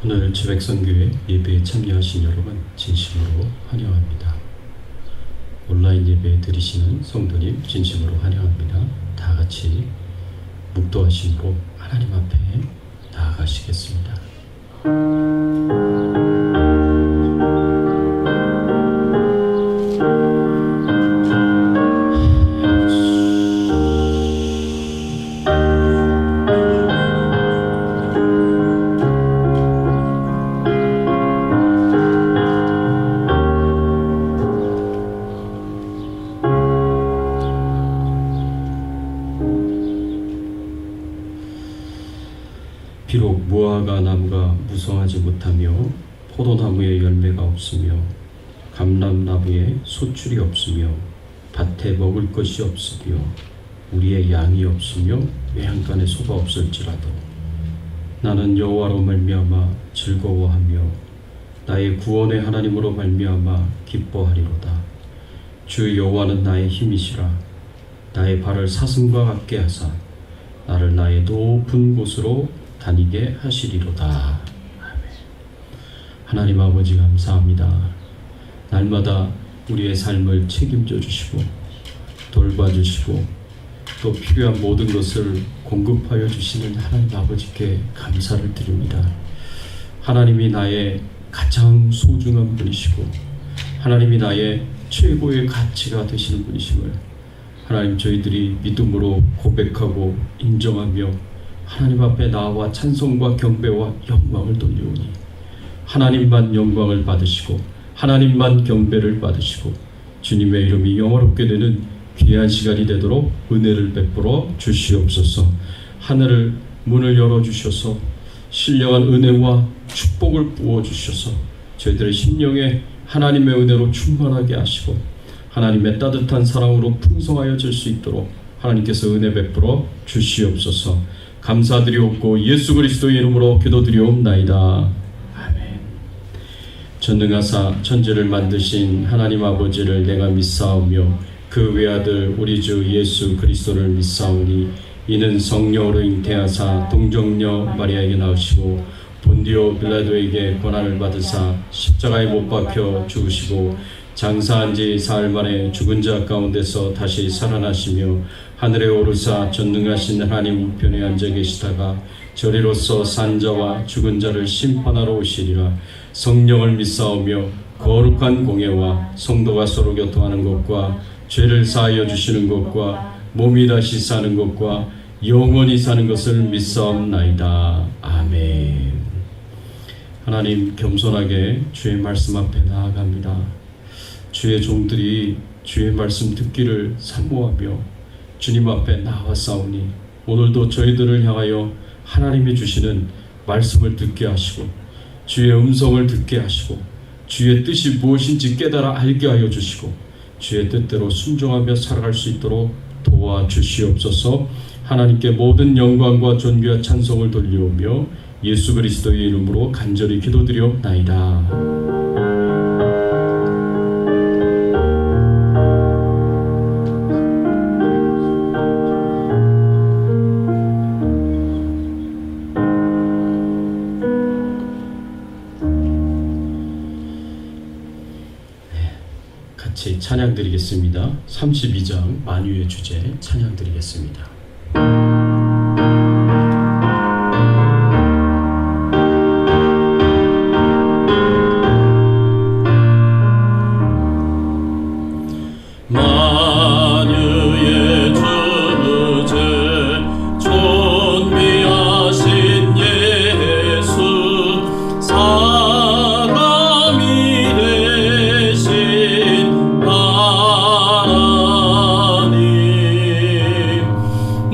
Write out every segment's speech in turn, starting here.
오늘 주백선교회 예배에 참여하신 여러분 진심으로 환영합니다. 온라인 예배 드리시는 성도님 진심으로 환영합니다. 다 같이 묵도하심으로 하나님 앞에 나아가시겠습니다. 비록 무화과 나무가 무성하지 못하며 포도나무에 열매가 없으며 감람나무에 소출이 없으며 밭에 먹을 것이 없으며 우리의 양이 없으며 외양간에 소가 없을지라도 나는 여호와로 말미암아 즐거워하며 나의 구원의 하나님으로 말미암아 기뻐하리로다. 주 여호와는 나의 힘이시라. 나의 발을 사슴과 같게 하사 나를 나의 높은 곳으로 다니게 하시리로다. 아멘. 하나님 아버지 감사합니다. 날마다 우리의 삶을 책임져 주시고 돌봐주시고 또 필요한 모든 것을 공급하여 주시는 하나님 아버지께 감사를 드립니다. 하나님이 나의 가장 소중한 분이시고 하나님이 나의 최고의 가치가 되시는 분이심을 하나님 저희들이 믿음으로 고백하고 인정하며 하나님 앞에 나와 찬송과 경배와 영광을 돌려오니 하나님만 영광을 받으시고 하나님만 경배를 받으시고 주님의 이름이 영화롭게 되는 귀한 시간이 되도록 은혜를 베풀어 주시옵소서. 하늘을 문을 열어주셔서 신령한 은혜와 축복을 부어주셔서 저희들의 심령에 하나님의 은혜로 충만하게 하시고 하나님의 따뜻한 사랑으로 풍성하여 질 수 있도록 하나님께서 은혜 베풀어 주시옵소서. 감사드리옵고 예수 그리스도의 이름으로 기도드리옵나이다. 아멘. 전능하사 천지를 만드신 하나님 아버지를 내가 믿사오며 그 외아들 우리 주 예수 그리스도를 믿사오니 이는 성령으로 잉태하사 동정녀 마리아에게 나으시고 본디오 빌라도에게 고난을 받으사 십자가에 못 박혀 죽으시고 장사한 지 사흘 만에 죽은 자 가운데서 다시 살아나시며 하늘에 오르사 전능하신 하나님 우편에 앉아 계시다가 저리로서 산 자와 죽은 자를 심판하러 오시리라. 성령을 믿사오며 거룩한 공예와 성도가 서로 교통하는 것과 죄를 사하여 주시는 것과 몸이 다시 사는 것과 영원히 사는 것을 믿사옵나이다. 아멘. 하나님 겸손하게 주의 말씀 앞에 나아갑니다. 주의 종들이 주의 말씀 듣기를 사모하며 주님 앞에 나와싸우니 오늘도 저희들을 향하여 하나님이 주시는 말씀을 듣게 하시고 주의 음성을 듣게 하시고 주의 뜻이 무엇인지 깨달아 알게 하여 주시고 주의 뜻대로 순종하며 살아갈 수 있도록 도와주시옵소서. 하나님께 모든 영광과 존귀와 찬송을 돌려오며 예수 그리스도의 이름으로 간절히 기도드리옵나이다. 같이 찬양 드리겠습니다. 32장 만유의 주제 찬양 드리겠습니다.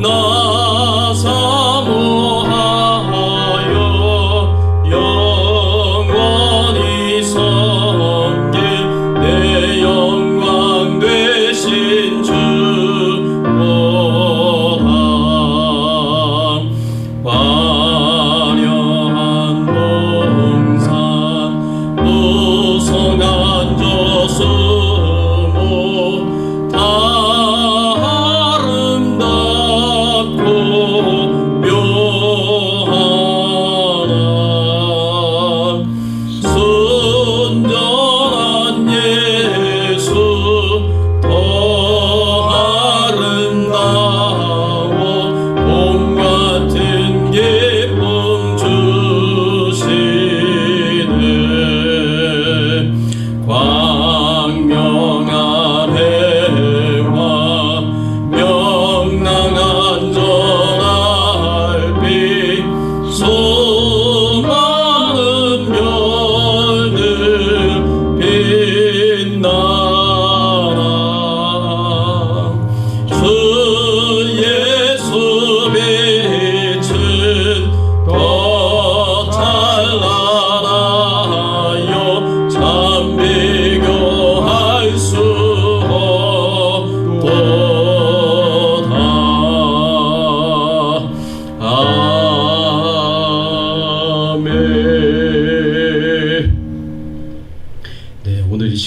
너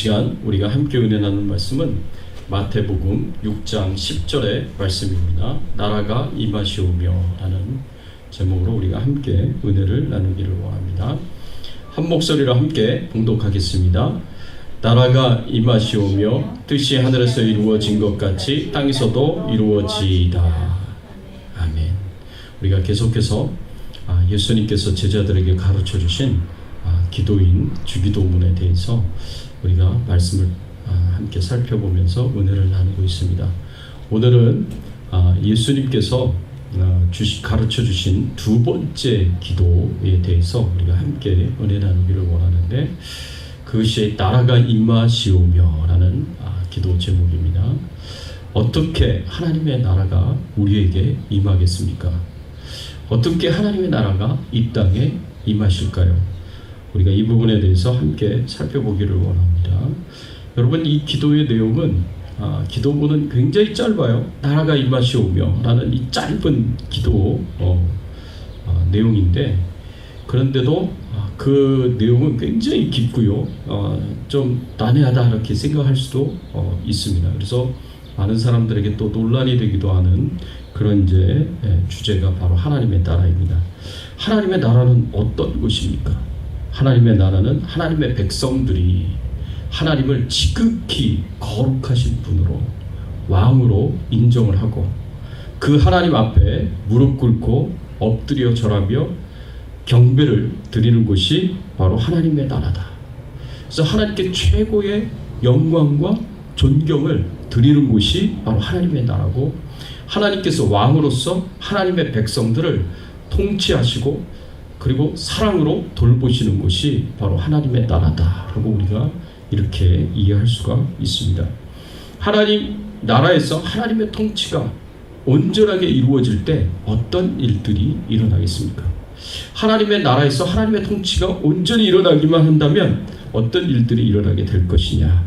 시간 우리가 함께 은혜 나눌 말씀은 마태복음 6장 10절의 말씀입니다. 나라가 임하시오며 라는 제목으로 우리가 함께 은혜를 나누기를 원합니다. 한 목소리로 함께 봉독하겠습니다. 나라가 임하시오며 뜻이 하늘에서 이루어진 것 같이 땅에서도 이루어지이다. 아멘. 우리가 계속해서 예수님께서 제자들에게 가르쳐 주신 기도인 주기도문에 대해서 우리가 말씀을 함께 살펴보면서 은혜를 나누고 있습니다. 오늘은 예수님께서 가르쳐 주신 두 번째 기도에 대해서 우리가 함께 은혜 나누기를 원하는데, 그것이 나라가 임하시오며 라는 기도 제목입니다. 어떻게 하나님의 나라가 우리에게 임하겠습니까? 어떻게 하나님의 나라가 이 땅에 임하실까요? 우리가 이 부분에 대해서 함께 살펴보기를 원합니다. 여러분, 이 기도의 내용은 기도문은 굉장히 짧아요. 나라가 임하시오며 라는 이 짧은 기도 내용인데, 그런데도 그 내용은 굉장히 깊고요. 좀 난해하다 이렇게 생각할 수도 있습니다. 그래서 많은 사람들에게 또 논란이 되기도 하는 그런 이제 주제가 바로 하나님의 나라입니다. 하나님의 나라는 어떤 것입니까? 하나님의 나라는 하나님의 백성들이 하나님을 지극히 거룩하신 분으로, 왕으로 인정을 하고 그 하나님 앞에 무릎 꿇고 엎드려 절하며 경배를 드리는 것이 바로 하나님의 나라다. 그래서 하나님께 최고의 영광과 존경을 드리는 곳이 바로 하나님의 나라고, 하나님께서 왕으로서 하나님의 백성들을 통치하시고 그리고 사랑으로 돌보시는 것이 바로 하나님의 나라다라고 우리가 이렇게 이해할 수가 있습니다. 하나님 나라에서 하나님의 통치가 온전하게 이루어질 때 어떤 일들이 일어나겠습니까? 하나님의 나라에서 하나님의 통치가 온전히 일어나기만 한다면 어떤 일들이 일어나게 될 것이냐?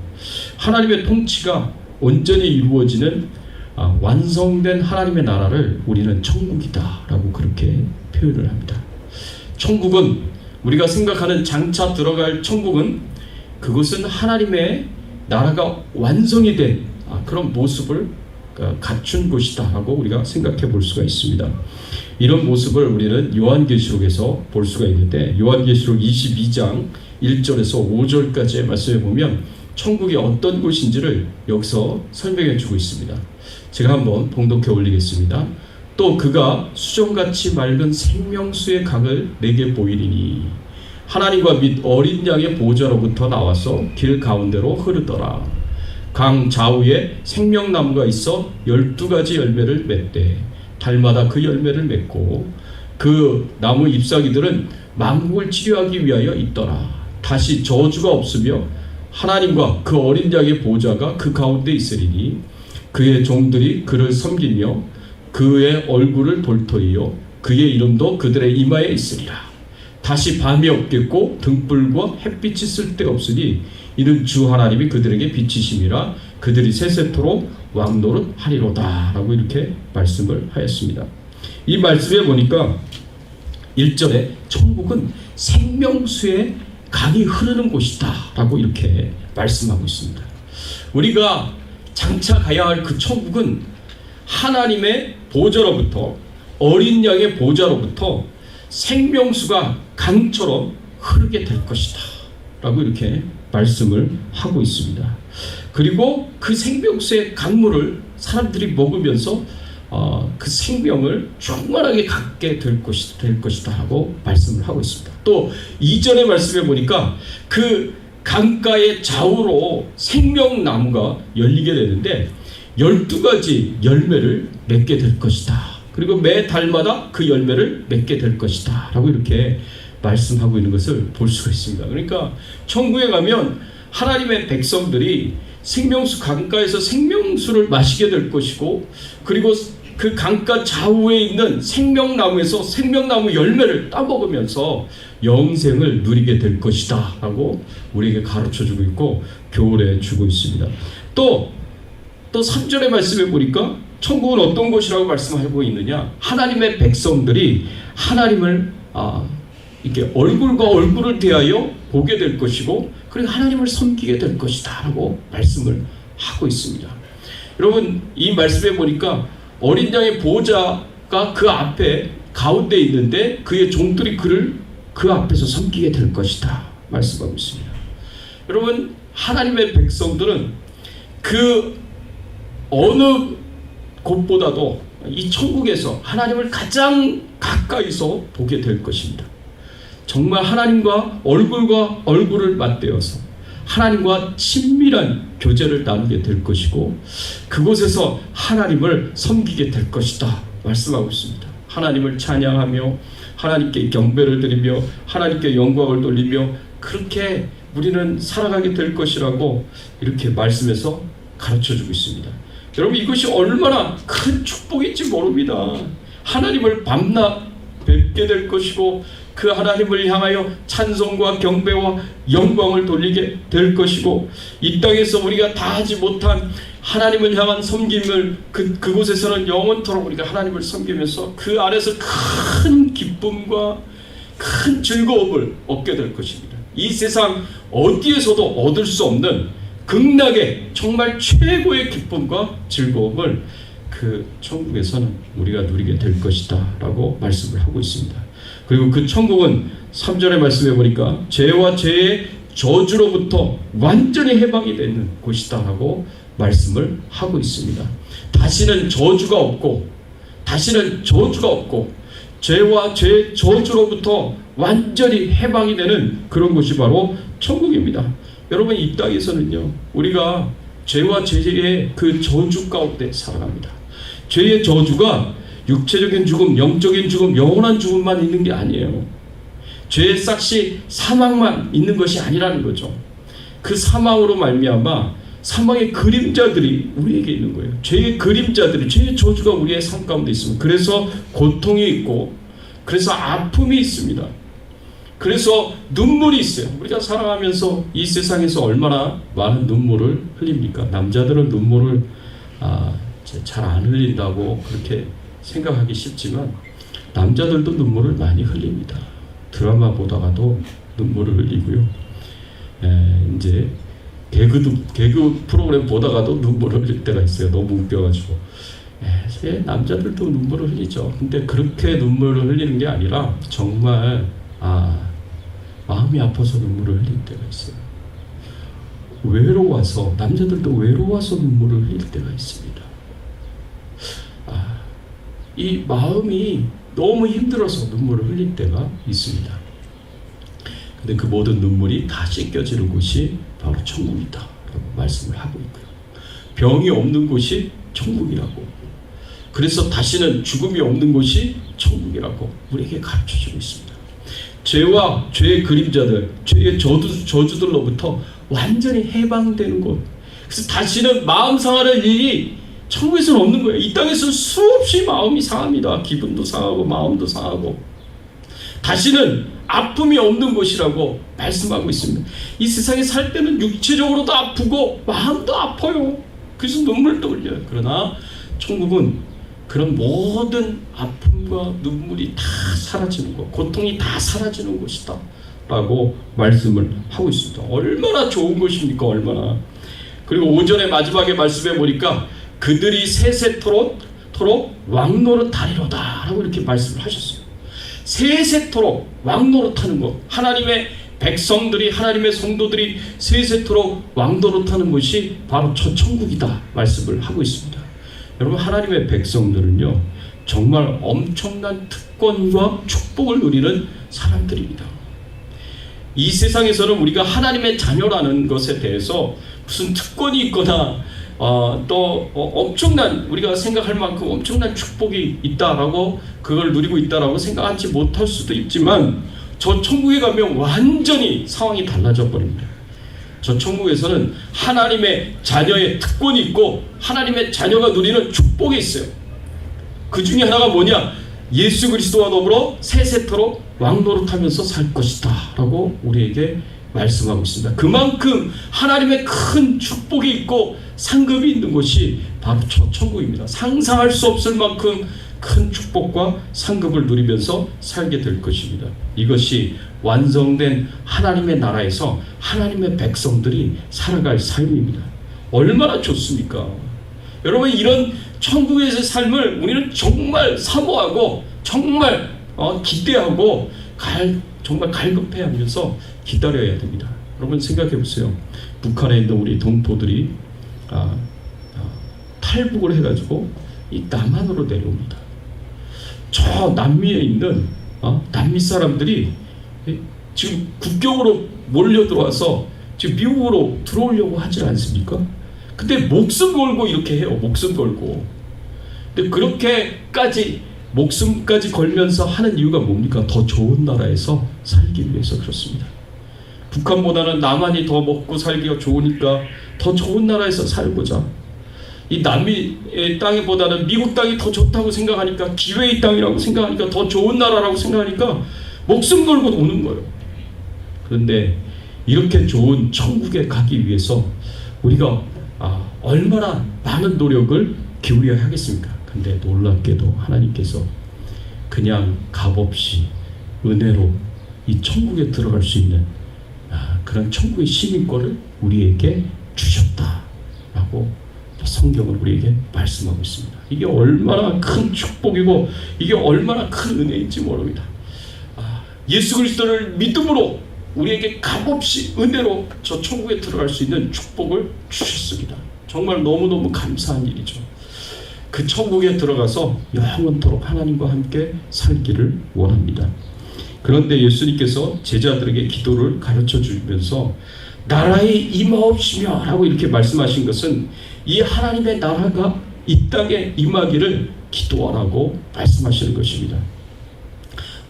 하나님의 통치가 온전히 이루어지는 완성된 하나님의 나라를 우리는 천국이다라고 그렇게 표현을 합니다. 천국은, 우리가 생각하는 장차 들어갈 천국은, 그것은 하나님의 나라가 완성이 된 그런 모습을 갖춘 곳이다 라고 우리가 생각해 볼 수가 있습니다. 이런 모습을 우리는 요한계시록에서 볼 수가 있는데, 요한계시록 22장 1절에서 5절까지의 말씀에 보면 천국이 어떤 곳인지를 여기서 설명해 주고 있습니다. 제가 한번 봉독해 올리겠습니다. 또 그가 수정같이 맑은 생명수의 강을 내게 보이리니 하나님과 및 어린 양의 보좌로부터 나와서 길 가운데로 흐르더라. 강 좌우에 생명나무가 있어 12가지 열매를 맺되 달마다 그 열매를 맺고 그 나무 잎사귀들은 만국을 치료하기 위하여 있더라. 다시 저주가 없으며 하나님과 그 어린 양의 보좌가 그 가운데 있으리니 그의 종들이 그를 섬기며 그의 얼굴을 볼터이요 그의 이름도 그들의 이마에 있으리라. 다시 밤이 없겠고 등불과 햇빛이 쓸데없으니 이는 주 하나님이 그들에게 빛이심이라. 그들이 세세토록 왕노릇 하리로다 라고 이렇게 말씀을 하였습니다. 이 말씀에 보니까 1절에 천국은 생명수의 강이 흐르는 곳이다 라고 이렇게 말씀하고 있습니다. 우리가 장차 가야 할 그 천국은 하나님의 보좌로부터, 어린 양의 보좌로부터 생명수가 강처럼 흐르게 될 것이다 라고 이렇게 말씀을 하고 있습니다. 그리고 그 생명수의 강물을 사람들이 먹으면서 그 생명을 충만하게 갖게 될 것이다 하고 말씀을 하고 있습니다. 또 이전의 말씀에 보니까 그 강가의 좌우로 생명나무가 열리게 되는데 12가지 열매를 맺게 될 것이다. 그리고 매 달마다 그 열매를 맺게 될 것이다 라고 이렇게 말씀하고 있는 것을 볼 수가 있습니다. 그러니까 천국에 가면 하나님의 백성들이 생명수 강가에서 생명수를 마시게 될 것이고, 그리고 그 강가 좌우에 있는 생명나무에서 생명나무 열매를 따먹으면서 영생을 누리게 될 것이다 라고 우리에게 가르쳐주고 있고 교훈해 주고 있습니다. 또 3절의 말씀에 보니까 천국은 어떤 곳이라고 말씀하고 있느냐? 하나님의 백성들이 하나님을 이렇게 얼굴과 얼굴을 대하여 보게 될 것이고, 그리고 하나님을 섬기게 될 것이다 라고 말씀을 하고 있습니다. 여러분, 이 말씀에 보니까 어린 양의 보호자가 그 앞에 가운데 있는데 그의 종들이 그를 그 앞에서 섬기게 될 것이다 말씀하고 있습니다. 여러분, 하나님의 백성들은 그 어느 곳보다도 이 천국에서 하나님을 가장 가까이서 보게 될 것입니다. 정말 하나님과 얼굴과 얼굴을 맞대어서 하나님과 친밀한 교제를 나누게 될 것이고, 그곳에서 하나님을 섬기게 될 것이다 말씀하고 있습니다. 하나님을 찬양하며 하나님께 경배를 드리며 하나님께 영광을 돌리며 그렇게 우리는 살아가게 될 것이라고 이렇게 말씀에서 가르쳐주고 있습니다. 여러분, 이것이 얼마나 큰 축복인지 모릅니다. 하나님을 밤낮 뵙게 될 것이고, 그 하나님을 향하여 찬송과 경배와 영광을 돌리게 될 것이고, 이 땅에서 우리가 다 하지 못한 하나님을 향한 섬김을 그곳에서는 영원토록 우리가 하나님을 섬기면서 그 안에서 큰 기쁨과 큰 즐거움을 얻게 될 것입니다. 이 세상 어디에서도 얻을 수 없는 극락의 정말 최고의 기쁨과 즐거움을 그 천국에서는 우리가 누리게 될 것이다 라고 말씀을 하고 있습니다. 그리고 그 천국은 3절의 말씀에 보니까 죄와 죄의 저주로부터 완전히 해방이 되는 곳이다 라고 말씀을 하고 있습니다. 다시는 저주가 없고 죄와 죄의 저주로부터 완전히 해방이 되는 그런 곳이 바로 천국입니다. 여러분, 이 땅에서는요, 우리가 죄와 죄의 그 저주 가운데 살아갑니다. 죄의 저주가 육체적인 죽음, 영적인 죽음, 영원한 죽음만 있는 게 아니에요. 죄의 싹시 사망만 있는 것이 아니라는 거죠. 그 사망으로 말미암아 사망의 그림자들이 우리에게 있는 거예요. 죄의 그림자들이, 죄의 저주가 우리의 삶 가운데 있습니다. 그래서 고통이 있고, 그래서 아픔이 있습니다. 그래서 눈물이 있어요. 우리가 살아가면서 이 세상에서 얼마나 많은 눈물을 흘립니까? 남자들은 눈물을 잘 안 흘린다고 그렇게 생각하기 쉽지만 남자들도 눈물을 많이 흘립니다. 드라마 보다가도 눈물을 흘리고요. 이제 개그 프로그램 보다가도 눈물을 흘릴 때가 있어요. 너무 웃겨가지고. 남자들도 눈물을 흘리죠. 근데 그렇게 눈물을 흘리는 게 아니라 정말 마음이 아파서 눈물을 흘릴 때가 있어요. 외로워서, 남자들도 외로워서 눈물을 흘릴 때가 있습니다. 이 마음이 너무 힘들어서 눈물을 흘릴 때가 있습니다. 근데 그 모든 눈물이 다 씻겨지는 곳이 바로 천국이다 라고 말씀을 하고 있고요. 병이 없는 곳이 천국이라고, 그래서 다시는 죽음이 없는 곳이 천국이라고 우리에게 가르쳐주고 있습니다. 죄와 죄의 그림자들, 죄의 저주들로부터 완전히 해방되는 곳, 그래서 다시는 마음 상할 일이 천국에서는 없는 거예요. 이 땅에서는 수없이 마음이 상합니다. 기분도 상하고 마음도 상하고. 다시는 아픔이 없는 곳이라고 말씀하고 있습니다. 이 세상에 살 때는 육체적으로도 아프고 마음도 아파요. 그래서 눈물도 흘려요. 그러나 천국은 그런 모든 아픔과 눈물이 다 사라지는 것, 고통이 다 사라지는 곳이다 라고 말씀을 하고 있습니다. 얼마나 좋은 것입니까? 얼마나. 그리고 오전에 마지막에 말씀해 보니까 그들이 세세토록 왕노릇하리로다 라고 이렇게 말씀을 하셨어요. 세세토록 왕노릇하는 것, 하나님의 백성들이, 하나님의 성도들이 세세토록 왕노릇하는 것이 바로 저 천국이다 말씀을 하고 있습니다. 여러분, 하나님의 백성들은요, 정말 엄청난 특권과 축복을 누리는 사람들입니다. 이 세상에서는 우리가 하나님의 자녀라는 것에 대해서 무슨 특권이 있거나 또 엄청난, 우리가 생각할 만큼 엄청난 축복이 있다라고, 그걸 누리고 있다라고 생각하지 못할 수도 있지만, 저 천국에 가면 완전히 상황이 달라져 버립니다. 저 천국에서는 하나님의 자녀의 특권이 있고 하나님의 자녀가 누리는 축복이 있어요. 그 중에 하나가 뭐냐? 예수 그리스도와 더불어 세세토록 왕노릇하면서 살 것이다 라고 우리에게 말씀하고 있습니다. 그만큼 하나님의 큰 축복이 있고 상급이 있는 곳이 바로 저 천국입니다. 상상할 수 없을 만큼 큰 축복과 상급을 누리면서 살게 될 것입니다. 이것이 완성된 하나님의 나라에서 하나님의 백성들이 살아갈 삶입니다. 얼마나 좋습니까? 여러분, 이런 천국에서의 삶을 우리는 정말 사모하고 정말 기대하고 정말 갈급해하면서 기다려야 됩니다. 여러분 생각해 보세요. 북한에 있는 우리 동포들이 탈북을 해가지고 이 남한으로 내려옵니다. 저 남미에 있는 남미 사람들이 지금 국경으로 몰려 들어와서 지금 미국으로 들어오려고 하지 않습니까? 근데 목숨 걸고 이렇게 해요. 목숨 걸고. 근데 그렇게까지 목숨까지 걸면서 하는 이유가 뭡니까? 더 좋은 나라에서 살기 위해서 그렇습니다. 북한보다는 남한이 더 먹고 살기가 좋으니까 더 좋은 나라에서 살고자, 이 남미의 땅보다는 미국 땅이 더 좋다고 생각하니까, 기회의 땅이라고 생각하니까, 더 좋은 나라라고 생각하니까 목숨 걸고 오는 거예요. 그런데 이렇게 좋은 천국에 가기 위해서 우리가 얼마나 많은 노력을 기울여야 하겠습니까? 근데 놀랍게도 하나님께서 그냥 값없이 은혜로 이 천국에 들어갈 수 있는 그런 천국의 시민권을 우리에게 주셨다라고 성경은 우리에게 말씀하고 있습니다. 이게 얼마나 큰 축복이고 이게 얼마나 큰 은혜인지 모릅니다. 예수 그리스도를 믿음으로 우리에게 값없이 은혜로 저 천국에 들어갈 수 있는 축복을 주셨습니다. 정말 너무너무 감사한 일이죠. 그 천국에 들어가서 영원토록 하나님과 함께 살기를 원합니다. 그런데 예수님께서 제자들에게 기도를 가르쳐 주면서 나라의 임하옵시며 라고 이렇게 말씀하신 것은 이 하나님의 나라가 이 땅에 임하기를 기도하라고 말씀하시는 것입니다.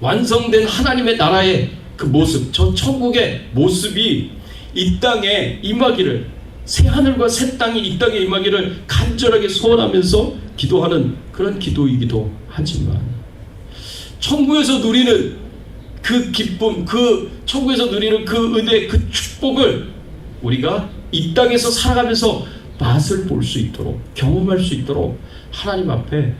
완성된 하나님의 나라의 그 모습, 저 천국의 모습이 이 땅에 임하기를, 새 하늘과 새 땅이 이 땅에 임하기를 간절하게 소원하면서 기도하는 그런 기도이기도 하지만, 천국에서 누리는 그 기쁨, 그 천국에서 누리는 그 은혜, 그 축복을 우리가 이 땅에서 살아가면서 맛을 볼 수 있도록, 경험할 수 있도록 하나님 앞에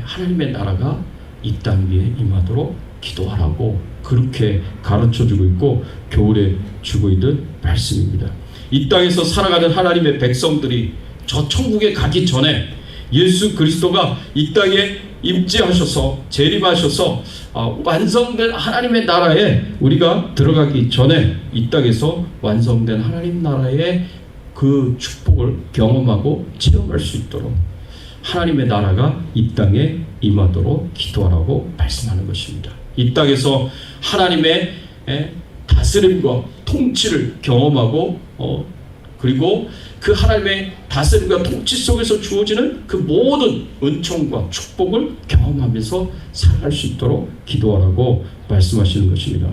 하나님의 나라가 이 땅 위에 임하도록 기도하라고 그렇게 가르쳐주고 있고 교훈해 주고 있는 말씀입니다. 이 땅에서 살아가는 하나님의 백성들이 저 천국에 가기 전에 예수 그리스도가 이 땅에 임재하셔서 재림하셔서 완성된 하나님의 나라에 우리가 들어가기 전에 이 땅에서 완성된 하나님 나라의 그 축복을 경험하고 체험할 수 있도록 하나님의 나라가 이 땅에 임하도록 기도하라고 말씀하는 것입니다. 이 땅에서 하나님의 다스림과 통치를 경험하고 그리고 그 하나님의 다스림과 통치 속에서 주어지는 그 모든 은총과 축복을 경험하면서 살아갈 수 있도록 기도하라고 말씀하시는 것입니다.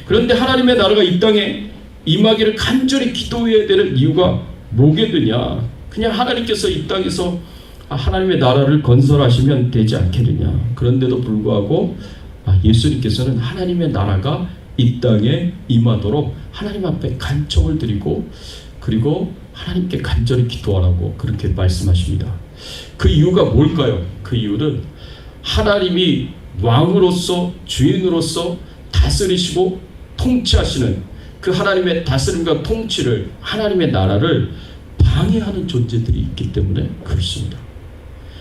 그런데 하나님의 나라가 이 땅에 임하기를 간절히 기도해야 되는 이유가 뭐겠느냐? 그냥 하나님께서 이 땅에서 하나님의 나라를 건설하시면 되지 않겠느냐? 그런데도 불구하고 예수님께서는 하나님의 나라가 이 땅에 임하도록 하나님 앞에 간청을 드리고 그리고 하나님께 간절히 기도하라고 그렇게 말씀하십니다. 그 이유가 뭘까요? 그 이유는 하나님이 왕으로서 주인으로서 다스리시고 통치하시는 그 하나님의 다스림과 통치를, 하나님의 나라를 방해하는 존재들이 있기 때문에 그렇습니다.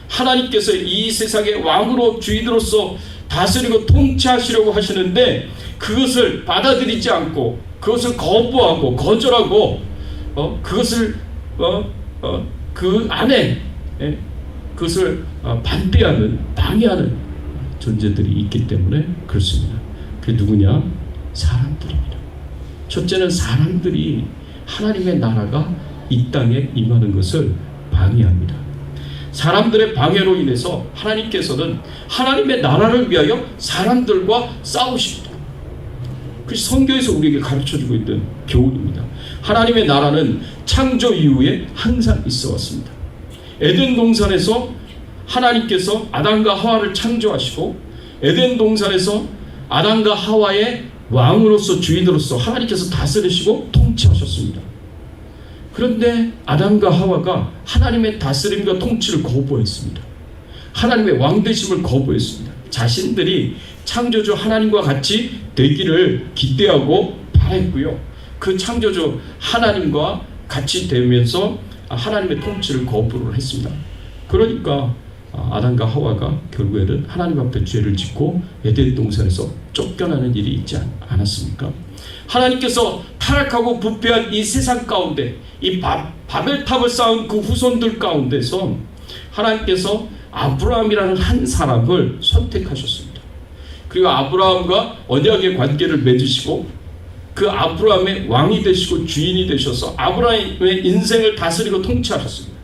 하나님께서 이 세상의 왕으로 주인으로서 다스리고 통치하시려고 하시는데 그것을 받아들이지 않고 그것을 거부하고 거절하고 그것을 그 안에 그것을 반대하는, 방해하는 존재들이 있기 때문에 그렇습니다. 그게 누구냐? 사람들입니다. 첫째는 사람들이 하나님의 나라가 이 땅에 임하는 것을 방해합니다. 사람들의 방해로 인해서 하나님께서는 하나님의 나라를 위하여 사람들과 싸우십니다. 그것이 성경에서 우리에게 가르쳐주고 있는 교훈입니다. 하나님의 나라는 창조 이후에 항상 있어 왔습니다. 에덴 동산에서 하나님께서 아담과 하와를 창조하시고 에덴 동산에서 아담과 하와의 왕으로서 주인으로서 하나님께서 다스리시고 통치하셨습니다. 그런데 아담과 하와가 하나님의 다스림과 통치를 거부했습니다. 하나님의 왕되심을 거부했습니다. 자신들이 창조주 하나님과 같이 되기를 기대하고 바랬고요. 그 창조주 하나님과 같이 되면서 하나님의 통치를 거부를 했습니다. 그러니까 아담과 하와가 결국에는 하나님 앞에 죄를 짓고 에덴 동산에서 쫓겨나는 일이 있지 않았습니까? 하나님께서 타락하고 부패한 이 세상 가운데 이 바벨탑을 쌓은 그 후손들 가운데서 하나님께서 아브라함이라는 한 사람을 선택하셨습니다. 그리고 아브라함과 언약의 관계를 맺으시고 그 아브라함의 왕이 되시고 주인이 되셔서 아브라함의 인생을 다스리고 통치하셨습니다.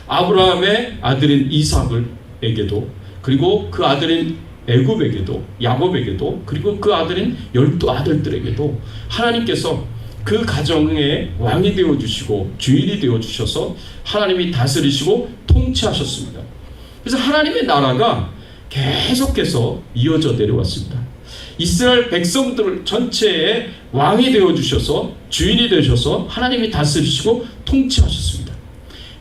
아브라함의 아들인 이삭에게도, 그리고 그 아들인 애굽에게도, 야곱에게도, 그리고 그 아들인 12아들들에게도 하나님께서 그 가정의 왕이 되어주시고 주인이 되어주셔서 하나님이 다스리시고 통치하셨습니다. 그래서 하나님의 나라가 계속해서 이어져 내려왔습니다. 이스라엘 백성들 전체의 왕이 되어주셔서 주인이 되셔서 하나님이 다스리시고 통치하셨습니다.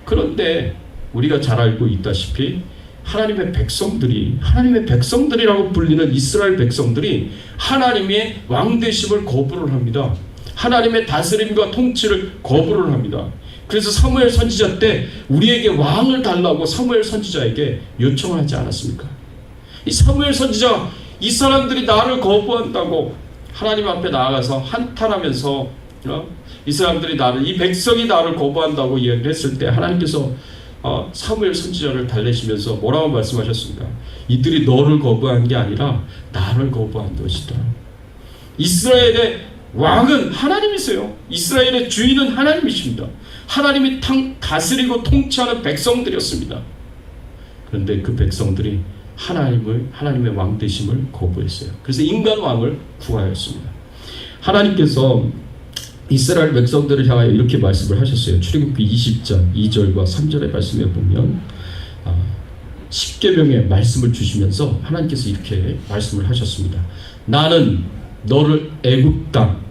그런데 우리가 잘 알고 있다시피 하나님의 백성들이라고 불리는 이스라엘 백성들이 하나님의 왕되심을 거부를 합니다. 하나님의 다스림과 통치를 거부를 합니다. 그래서 사무엘 선지자 때 우리에게 왕을 달라고 사무엘 선지자에게 요청하지 않았습니까? 이 사무엘 선지자, 이 사람들이 나를 거부한다고 하나님 앞에 나아가서 한탄하면서 이 사람들이 이 백성이 나를 거부한다고 이야기를 했을 때 하나님께서 사무엘 선지자를 달래시면서 뭐라고 말씀하셨습니까? 이들이 너를 거부한 게 아니라 나를 거부한 것이다. 이스라엘의 왕은 하나님이세요. 이스라엘의 주인은 하나님이십니다. 하나님이 다스리고 통치하는 백성들이었습니다. 그런데 그 백성들이 하나님의 왕 되심을 거부했어요. 그래서 인간 왕을 구하였습니다. 하나님께서 이스라엘 백성들을 향하여 이렇게 말씀을 하셨어요. 출애굽기 20장 2절과 3절의 말씀에 보면 십계명의 말씀을 주시면서 하나님께서 이렇게 말씀을 하셨습니다. 나는 너를 애굽 땅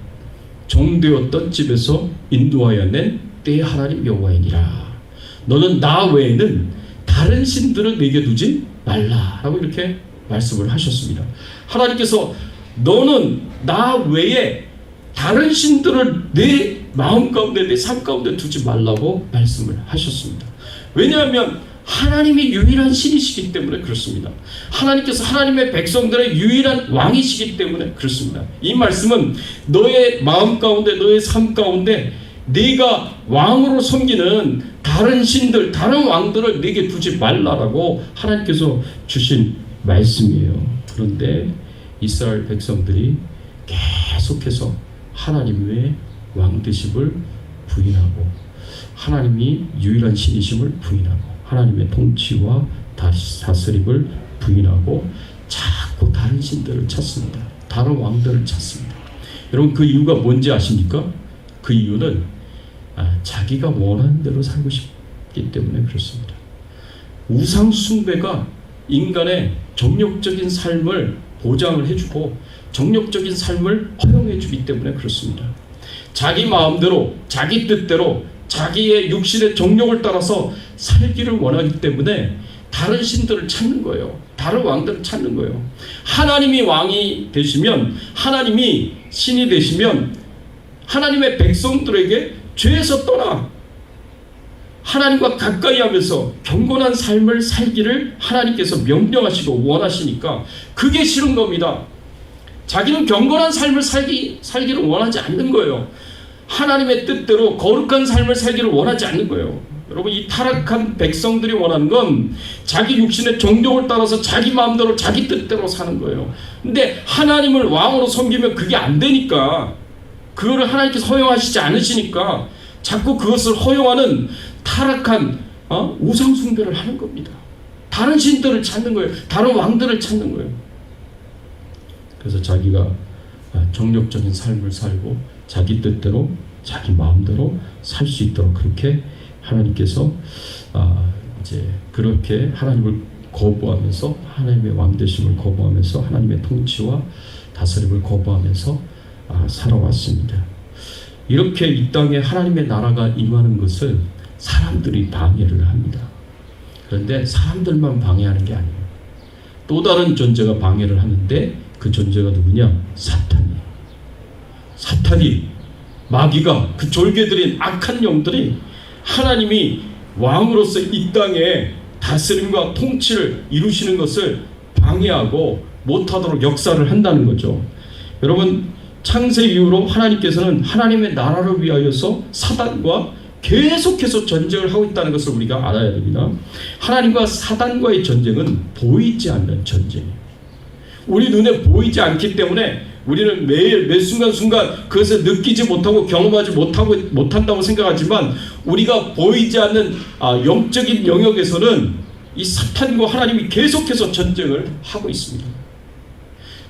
종되었던 집에서 인도하여 낸 내 하나님 여호와이니라. 너는 나 외에는 다른 신들을 내게 두지 말라라고 이렇게 말씀을 하셨습니다. 하나님께서 너는 나 외에 다른 신들을 내 마음 가운데, 내 삶 가운데 두지 말라고 말씀을 하셨습니다. 왜냐하면 하나님이 유일한 신이시기 때문에 그렇습니다. 하나님께서 하나님의 백성들의 유일한 왕이시기 때문에 그렇습니다. 이 말씀은 너의 마음 가운데, 너의 삶 가운데 네가 왕으로 섬기는 다른 신들, 다른 왕들을 내게 두지 말라라고 하나님께서 주신 말씀이에요. 그런데 이스라엘 백성들이 계속해서 하나님의 왕되심을 부인하고 하나님이 유일한 신이심을 부인하고 하나님의 통치와 다스림을 부인하고 자꾸 다른 신들을 찾습니다. 다른 왕들을 찾습니다. 여러분, 그 이유가 뭔지 아십니까? 그 이유는 자기가 원하는 대로 살고 싶기 때문에 그렇습니다. 우상 숭배가 인간의 정욕적인 삶을 보장을 해주고 정욕적인 삶을 허용해주기 때문에 그렇습니다. 자기 마음대로, 자기 뜻대로, 자기의 육신의 정욕을 따라서 살기를 원하기 때문에 다른 신들을 찾는 거예요. 다른 왕들을 찾는 거예요. 하나님이 왕이 되시면, 하나님이 신이 되시면 하나님의 백성들에게 죄에서 떠나 하나님과 가까이 하면서 경건한 삶을 살기를 하나님께서 명령하시고 원하시니까 그게 싫은 겁니다. 자기는 경건한 삶을 살기를 원하지 않는 거예요. 하나님의 뜻대로 거룩한 삶을 살기를 원하지 않는 거예요. 여러분, 이 타락한 백성들이 원하는 건 자기 육신의 정욕을 따라서 자기 마음대로 자기 뜻대로 사는 거예요. 근데 하나님을 왕으로 섬기면 그게 안 되니까, 그거를 하나님께서 허용하시지 않으시니까 자꾸 그것을 허용하는 타락한 우상 숭배를 하는 겁니다. 다른 신들을 찾는 거예요. 다른 왕들을 찾는 거예요. 그래서 자기가 정욕적인 삶을 살고 자기 뜻대로 자기 마음대로 살 수 있도록 그렇게 하나님께서 이제 그렇게 하나님을 거부하면서 하나님의 왕되심을 거부하면서 하나님의 통치와 다스림을 거부하면서 살아왔습니다. 이렇게 이 땅에 하나님의 나라가 임하는 것을 사람들이 방해를 합니다. 그런데 사람들만 방해하는 게 아니에요. 또 다른 존재가 방해를 하는데 그 존재가 누구냐? 사탄이에요. 사탄이, 마귀가, 그 졸개들인 악한 영들이 하나님이 왕으로서 이 땅에 다스림과 통치를 이루시는 것을 방해하고 못하도록 역사를 한다는 거죠. 여러분, 창세 이후로 하나님께서는 하나님의 나라를 위하여서 사단과 계속해서 전쟁을 하고 있다는 것을 우리가 알아야 됩니다. 하나님과 사단과의 전쟁은 보이지 않는 전쟁이에요. 우리 눈에 보이지 않기 때문에 우리는 매일 매 순간순간 그것을 느끼지 못하고 경험하지 못한다고 생각하지만, 우리가 보이지 않는 영적인 영역에서는 이 사탄과 하나님이 계속해서 전쟁을 하고 있습니다.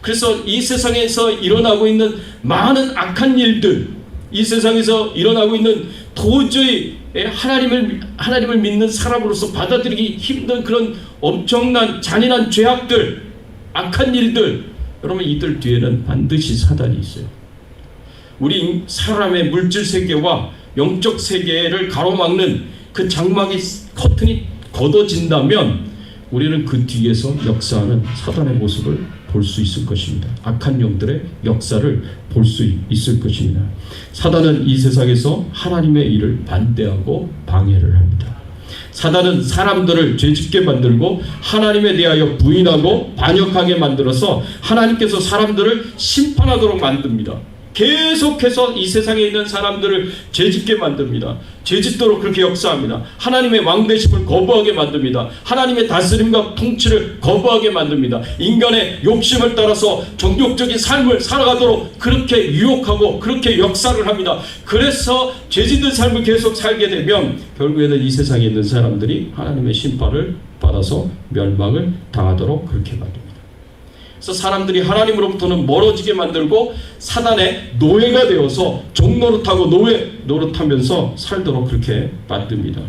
그래서 이 세상에서 일어나고 있는 많은 악한 일들, 이 세상에서 일어나고 있는 도저히 하나님을 믿는 사람으로서 받아들이기 힘든 그런 엄청난 잔인한 죄악들, 악한 일들, 여러분, 이들 뒤에는 반드시 사단이 있어요. 우리 사람의 물질 세계와 영적 세계를 가로막는 그 장막의 커튼이 걷어진다면 우리는 그 뒤에서 역사하는 사단의 모습을 볼 수 있을 것입니다. 악한 영들의 역사를 볼 수 있을 것입니다. 사단은 이 세상에서 하나님의 일을 반대하고 방해를 합니다. 사단은 사람들을 죄짓게 만들고 하나님에 대하여 부인하고 반역하게 만들어서 하나님께서 사람들을 심판하도록 만듭니다. 계속해서 이 세상에 있는 사람들을 죄짓게 만듭니다. 죄짓도록 그렇게 역사합니다. 하나님의 왕되심을 거부하게 만듭니다. 하나님의 다스림과 통치를 거부하게 만듭니다. 인간의 욕심을 따라서 정욕적인 삶을 살아가도록 그렇게 유혹하고 그렇게 역사를 합니다. 그래서 죄짓는 삶을 계속 살게 되면 결국에는 이 세상에 있는 사람들이 하나님의 심판을 받아서 멸망을 당하도록 그렇게 만듭니다. 그래서 사람들이 하나님으로부터는 멀어지게 만들고 사단의 노예가 되어서 종노릇하고 노예 노릇하면서 살도록 그렇게 만듭니다.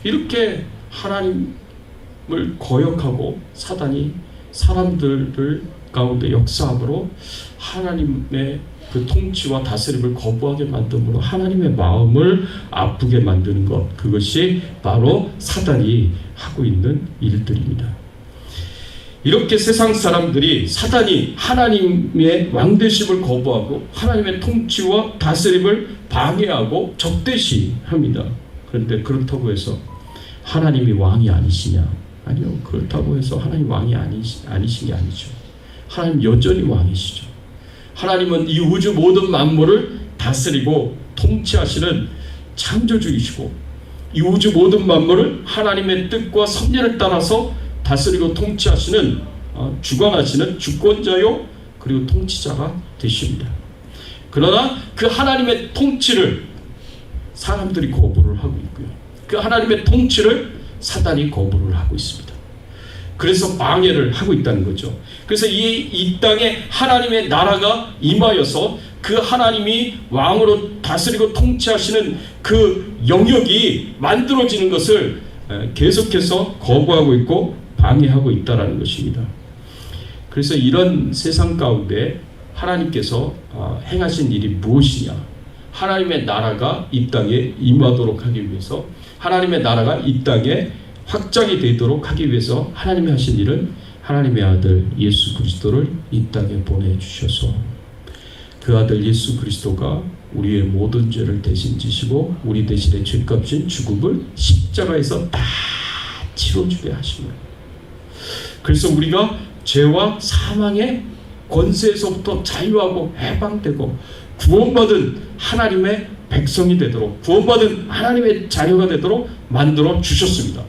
이렇게 하나님을 거역하고 사단이 사람들을 가운데 역사함으로 하나님의 그 통치와 다스림을 거부하게 만듦으로 하나님의 마음을 아프게 만드는 것, 그것이 바로 사단이 하고 있는 일들입니다. 이렇게 세상 사람들이 사단이 하나님의 왕되심을 거부하고 하나님의 통치와 다스림을 방해하고 적대시합니다. 그런데 그렇다고 해서 하나님이 왕이 아니시냐? 아니요. 그렇다고 해서 하나님 왕이 아니신 게 아니죠. 하나님 여전히 왕이시죠. 하나님은 이 우주 모든 만물을 다스리고 통치하시는 창조주이시고 이 우주 모든 만물을 하나님의 뜻과 섭리를 따라서 다스리고 통치하시는 주관하시는 주권자요 그리고 통치자가 되십니다. 그러나 그 하나님의 통치를 사람들이 거부를 하고 있고요. 그 하나님의 통치를 사단이 거부를 하고 있습니다. 그래서 방해를 하고 있다는 거죠. 그래서 이 땅에 하나님의 나라가 임하여서 그 하나님이 왕으로 다스리고 통치하시는 그 영역이 만들어지는 것을 계속해서 거부하고 있고 방해하고 있다는 것입니다. 그래서 이런 세상 가운데 하나님께서 행하신 일이 무엇이냐? 하나님의 나라가 이 땅에 임하도록 하기 위해서, 하나님의 나라가 이 땅에 확장이 되도록 하기 위해서 하나님이 하신 일은 하나님의 아들 예수 그리스도를 이 땅에 보내주셔서 그 아들 예수 그리스도가 우리의 모든 죄를 대신 지시고 우리 대신에 죄값인 죽음을 십자가에서 다 치러주게 하십니다. 그래서 우리가 죄와 사망의 권세에서부터 자유하고 해방되고 구원받은 하나님의 백성이 되도록, 구원받은 하나님의 자녀가 되도록 만들어 주셨습니다.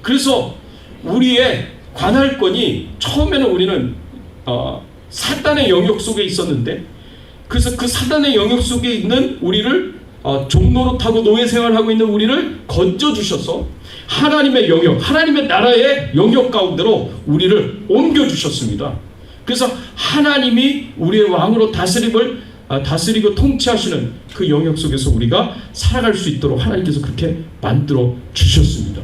그래서 우리의 관할권이, 처음에는 우리는 사단의 영역 속에 있었는데, 그래서 그 사단의 영역 속에 있는 우리를 종노릇하고 노예 생활하고 있는 우리를 건져주셔서 하나님의 영역, 하나님의 나라의 영역 가운데로 우리를 옮겨주셨습니다. 그래서 하나님이 우리의 왕으로 다스리고 통치하시는 그 영역 속에서 우리가 살아갈 수 있도록 하나님께서 그렇게 만들어 주셨습니다.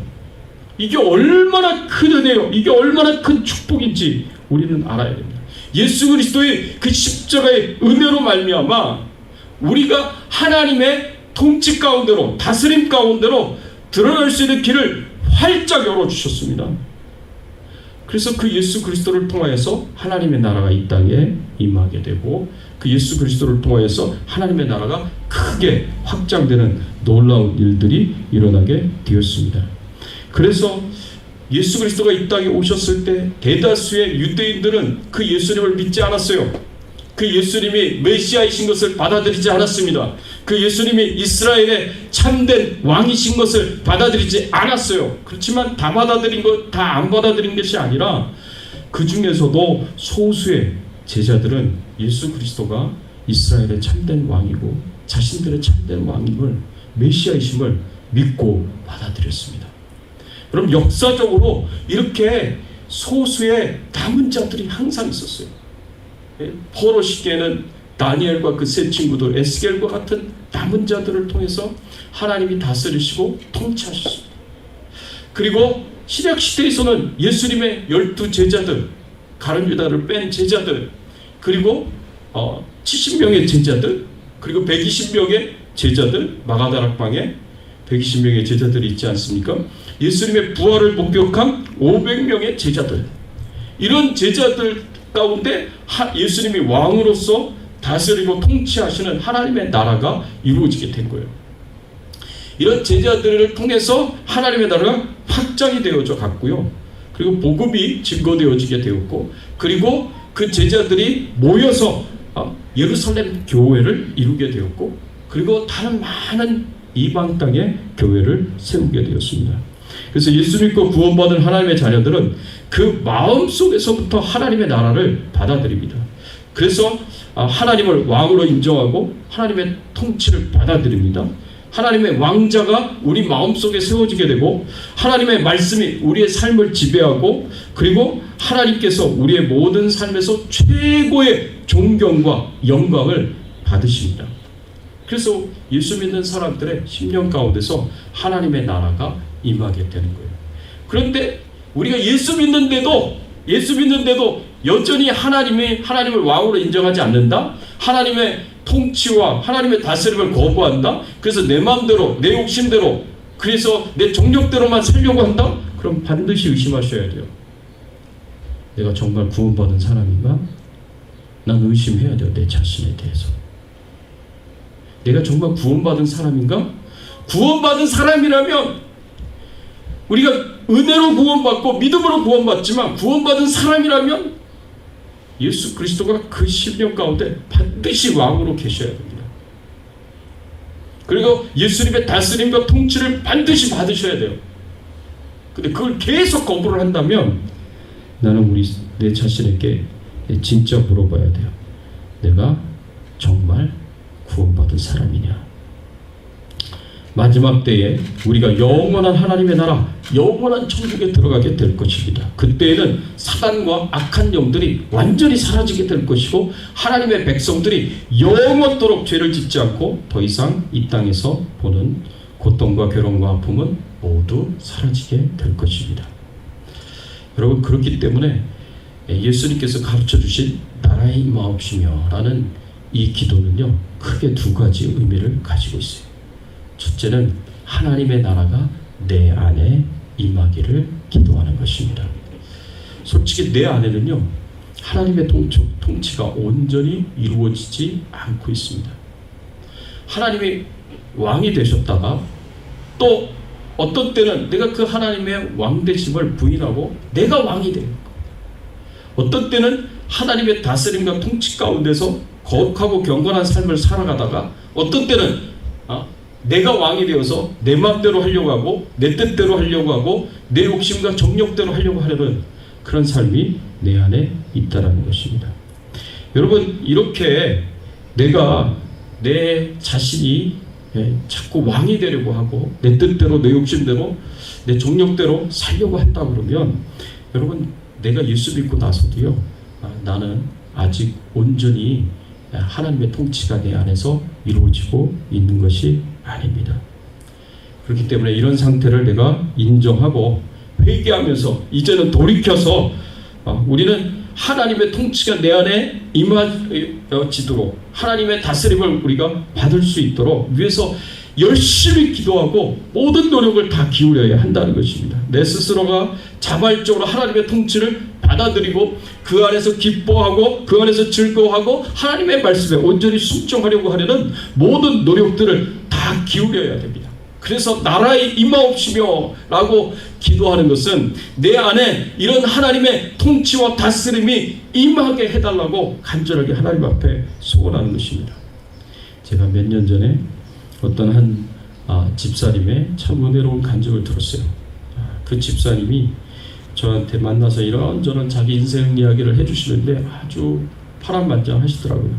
이게 얼마나 큰 은혜요, 이게 얼마나 큰 축복인지 우리는 알아야 됩니다. 예수 그리스도의 그 십자가의 은혜로 말미암아 우리가 하나님의 통치 가운데로, 다스림 가운데로 드러날 수 있는 길을 활짝 열어주셨습니다. 그래서 그 예수 그리스도를 통하여서 하나님의 나라가 이 땅에 임하게 되고, 그 예수 그리스도를 통하여서 하나님의 나라가 크게 확장되는 놀라운 일들이 일어나게 되었습니다. 그래서 예수 그리스도가 이 땅에 오셨을 때 대다수의 유대인들은 그 예수님을 믿지 않았어요. 그 예수님이 메시아이신 것을 받아들이지 않았습니다. 그 예수님이 이스라엘의 참된 왕이신 것을 받아들이지 않았어요. 그렇지만 다 받아들인 것, 다 안 받아들인 것이 아니라 그 중에서도 소수의 제자들은 예수 그리스도가 이스라엘의 참된 왕이고 자신들의 참된 왕임을, 메시아이심을 믿고 받아들였습니다. 그럼 역사적으로 이렇게 소수의 남은 자들이 항상 있었어요. 포로 시기에는 다니엘과 그 세 친구들, 에스겔과 같은 남은 자들을 통해서 하나님이 다스리시고 통치하셨습니다. 그리고 신약 시대에서는 예수님의 12 제자들, 가룟 유다를 뺀 제자들, 그리고 70명의 제자들, 그리고 120명의 제자들, 마가다락방에 120명의 제자들이 있지 않습니까? 예수님의 부활을 목격한 500명의 제자들, 이런 제자들 가운데 예수님이 왕으로서 다스리고 통치하시는 하나님의 나라가 이루어지게 된 거예요. 이런 제자들을 통해서 하나님의 나라가 확장이 되어져 갔고요. 그리고 복음이 증거되어지게 되었고, 그리고 그 제자들이 모여서 예루살렘 교회를 이루게 되었고, 그리고 다른 많은 이방 땅의 교회를 세우게 되었습니다. 그래서 예수 믿고 구원받은 하나님의 자녀들은 그 마음 속에서부터 하나님의 나라를 받아들입니다. 그래서 하나님을 왕으로 인정하고 하나님의 통치를 받아들입니다. 하나님의 왕자가 우리 마음속에 세워지게 되고, 하나님의 말씀이 우리의 삶을 지배하고, 그리고 하나님께서 우리의 모든 삶에서 최고의 존경과 영광을 받으십니다. 그래서 예수 믿는 사람들의 심령 가운데서 하나님의 나라가 임하게 되는 거예요. 그런데 우리가 예수 믿는데도 여전히 하나님을 왕으로 인정하지 않는다? 하나님의 통치와 하나님의 다스림을 거부한다? 그래서 내 마음대로, 내 욕심대로, 그래서 내 정욕대로만 살려고 한다? 그럼 반드시 의심하셔야 돼요. 내가 정말 구원받은 사람인가? 난 의심해야 돼요, 내 자신에 대해서. 내가 정말 구원받은 사람인가? 구원받은 사람이라면, 우리가 은혜로 구원받고 믿음으로 구원받지만 구원받은 사람이라면 예수 그리스도가 그 심령 가운데 반드시 왕으로 계셔야 됩니다. 그리고 예수님의 다스림과 통치를 반드시 받으셔야 돼요. 근데 그걸 계속 거부를 한다면 나는 내 자신에게 진짜 물어봐야 돼요. 내가 정말 구원받은 사람이냐? 마지막 때에 우리가 영원한 하나님의 나라, 영원한 천국에 들어가게 될 것입니다. 그때에는 사단과 악한 영들이 완전히 사라지게 될 것이고, 하나님의 백성들이 영원토록 죄를 짓지 않고 더 이상 이 땅에서 보는 고통과 괴로움과 아픔은 모두 사라지게 될 것입니다. 여러분, 그렇기 때문에 예수님께서 가르쳐 주신 나라의 임하옵시며 라는 이 기도는요, 크게 두 가지 의미를 가지고 있어요. 첫째는 하나님의 나라가 내 안에 임하기를 기도하는 것입니다. 솔직히 내 안에는요, 하나님의 통치가 온전히 이루어지지 않고 있습니다. 하나님이 왕이 되셨다가 또 어떤 때는 내가 그 하나님의 왕되심을 부인하고 내가 왕이 돼요. 어떤 때는 하나님의 다스림과 통치 가운데서 거룩하고 경건한 삶을 살아가다가 어떤 때는 내가 왕이 되어서 내 마음대로 하려고 하고 내 뜻대로 하려고 하고 내 욕심과 정욕대로 하려고 하려는 그런 삶이 내 안에 있다라는 것입니다. 여러분, 이렇게 내가 내 자신이 자꾸 왕이 되려고 하고 내 뜻대로, 내 욕심대로, 내 정욕대로 살려고 한다 그러면, 여러분, 내가 예수 믿고 나서도요, 나는 아직 온전히 하나님의 통치가 내 안에서 이루어지고 있는 것이 아닙니다. 그렇기 때문에 이런 상태를 내가 인정하고 회개하면서 이제는 돌이켜서 우리는 하나님의 통치가 내 안에 임하지도록, 하나님의 다스림을 우리가 받을 수 있도록 위해서 열심히 기도하고 모든 노력을 다 기울여야 한다는 것입니다. 내 스스로가 자발적으로 하나님의 통치를 받아들이고 그 안에서 기뻐하고 그 안에서 즐거워하고 하나님의 말씀에 온전히 순종하려고 하려는 모든 노력들을 다 기울여야 됩니다. 그래서 나라의 임하옵시며 라고 기도하는 것은 내 안에 이런 하나님의 통치와 다스림이 임하게 해달라고 간절하게 하나님 앞에 소원하는 것입니다. 제가 몇 년 전에 어떤 한 집사님의 참 은혜로운 간증을 들었어요. 그 집사님이 저한테 만나서 이런저런 자기 인생 이야기를 해주시는데 아주 파란만장하시더라고요.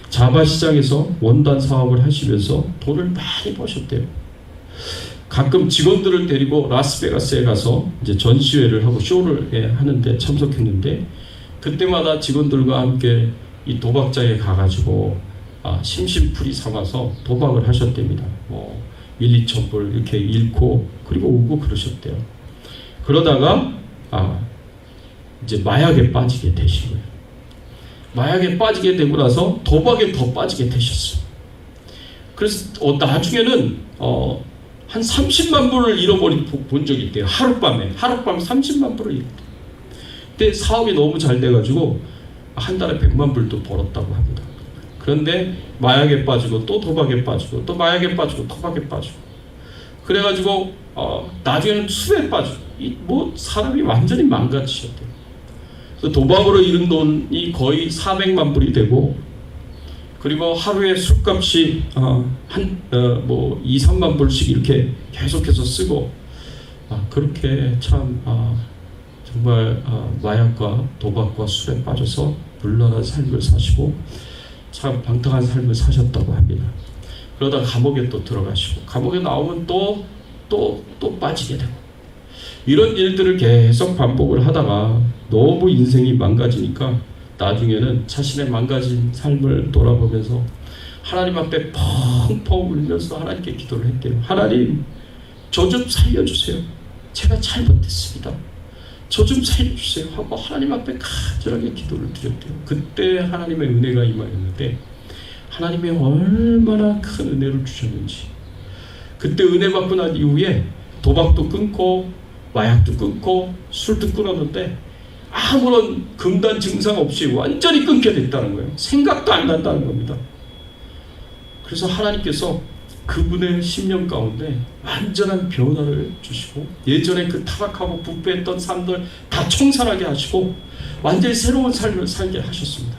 자바시장에서 원단 사업을 하시면서 돈을 많이 버셨대요. 가끔 직원들을 데리고 라스베가스에 가서 이제 전시회를 하고 쇼를 하는데 참석했는데, 그때마다 직원들과 함께 이 도박장에 가가지고 심심풀이 삼아서 도박을 하셨답니다. 1, 2천 불 이렇게 잃고 그리고 오고 그러셨대요. 그러다가 이제 마약에 빠지게 되신 거예요. 마약에 빠지게 되고 나서 도박에 더 빠지게 되셨어요. 그래서 나중에는 한 30만 불을 잃어버린 본 적이 있대요. 하룻밤에 30만 불을 잃었대요. 근데 사업이 너무 잘 돼가지고 한 달에 100만 불도 벌었다고 합니다. 그런데 마약에 빠지고 또 도박에 빠지고 또 마약에 빠지고 도박에 빠지고 그래가지고 나중에는 술에 빠지고 사람이 완전히 망가지셨대요. 그래서 도박으로 잃은 돈이 거의 400만 불이 되고, 그리고 하루에 술값이 2, 3만 불씩 이렇게 계속해서 쓰고, 그렇게 참 정말 마약과 도박과 술에 빠져서 물러난 삶을 사시고 참 방탕한 삶을 사셨다고 합니다. 그러다 감옥에 또 들어가시고 감옥에 나오면 또 빠지게 되고, 이런 일들을 계속 반복을 하다가 너무 인생이 망가지니까 나중에는 자신의 망가진 삶을 돌아보면서 하나님 앞에 펑펑 울면서 하나님께 기도를 했대요. 하나님, 저 좀 살려주세요. 제가 잘못했습니다. 저 좀 살려주세요 하고 하나님 앞에 간절하게 기도를 드렸대요. 그때 하나님의 은혜가 임하였는데, 하나님이 얼마나 큰 은혜를 주셨는지, 그때 은혜 받고 난 이후에 도박도 끊고 마약도 끊고 술도 끊었는데 아무런 금단 증상 없이 완전히 끊게 됐다는 거예요. 생각도 안 난다는 겁니다. 그래서 하나님께서 그분의 심령 가운데 완전한 변화를 주시고, 예전에 그 타락하고 부패했던 삶들 다 청산하게 하시고 완전히 새로운 삶을 살게 하셨습니다.